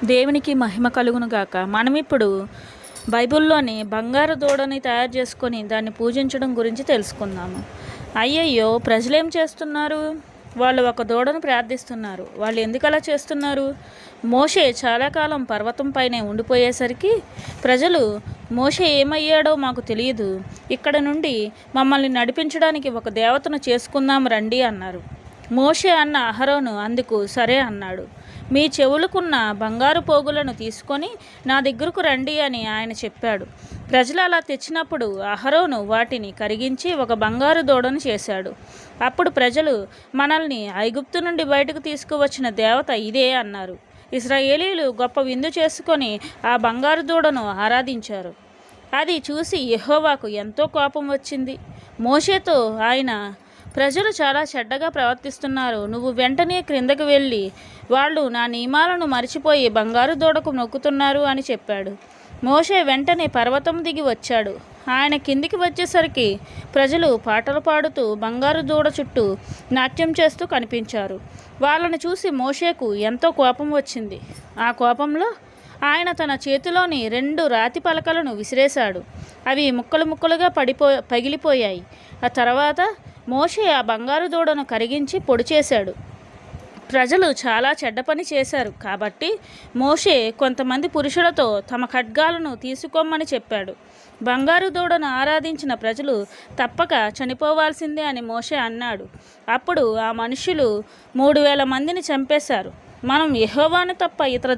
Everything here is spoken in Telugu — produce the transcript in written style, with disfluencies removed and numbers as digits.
దేవునికి మహిమ కలుగును గాక. మనమిప్పుడు బైబిల్లోని బంగారు దూడని తయారు చేసుకొని దాన్ని పూజించడం గురించి తెలుసుకుందాము. అయ్యయ్యో, ప్రజలేం చేస్తున్నారు? వాళ్ళు ఒక దూడను ప్రార్థిస్తున్నారు. వాళ్ళు ఎందుకు అలా చేస్తున్నారు? మోషే చాలా కాలం పర్వతం పైనే ఉండిపోయేసరికి ప్రజలు, మోషే ఏమయ్యాడో మాకు తెలియదు, ఇక్కడ నుండి మమ్మల్ని నడిపించడానికి ఒక దేవతను చేసుకుందాం రండి అన్నారు. మోషే అన్న అహరోను అందుకు సరే అన్నాడు. మీ చెవులకున్న బంగారు పోగులను తీసుకొని నా దగ్గరకు రండి అని ఆయన చెప్పాడు. ప్రజలు అలా తెచ్చినప్పుడు అహరోను వాటిని కరిగించి ఒక బంగారు దూడను చేశాడు. అప్పుడు ప్రజలు, మనల్ని ఐగుప్తు నుండి బయటకు తీసుకువచ్చిన దేవత ఇదే అన్నారు. ఇశ్రాయేలీయులు గొప్ప విందు చేసుకొని ఆ బంగారు దూడను ఆరాధించారు. అది చూసి యెహోవాకు ఎంతో కోపం వచ్చింది. మోషేతో ఆయన, ప్రజలు చాలా చెడ్డగా ప్రవర్తిస్తున్నారు, నువ్వు వెంటనే క్రిందకు వెళ్ళి వాళ్ళు నా నియమాలను మరిచిపోయి బంగారు దూడకు నొక్కుతున్నారు అని చెప్పాడు. మోషే వెంటనే పర్వతం దిగి వచ్చాడు. ఆయన కిందికి వచ్చేసరికి ప్రజలు పాటలు పాడుతూ బంగారు దూడ చుట్టూ నాట్యం చేస్తూ కనిపించారు. వాళ్ళను చూసి మోషేకు ఎంతో కోపం వచ్చింది. ఆ కోపంలో ఆయన తన చేతిలోని 2 రాతి పలకలను విసిరేశాడు. అవి ముక్కలు ముక్కలుగా పగిలిపోయాయి. ఆ తర్వాత మోషే ఆ బంగారు దూడను కరిగించి పొడి చేశాడు. ప్రజలు చాలా చెడ్డ పని చేశారు కాబట్టి మోషే కొంతమంది పురుషులతో తమ ఖడ్గాలను తీసుకోమని చెప్పాడు. బంగారు దూడను ఆరాధించిన ప్రజలు తప్పక చనిపోవాల్సిందే అని మోషే అన్నాడు. అప్పుడు ఆ మనుష్యులు 3000 మందిని చంపేశారు. మనం యెహోవాను తప్ప ఇతర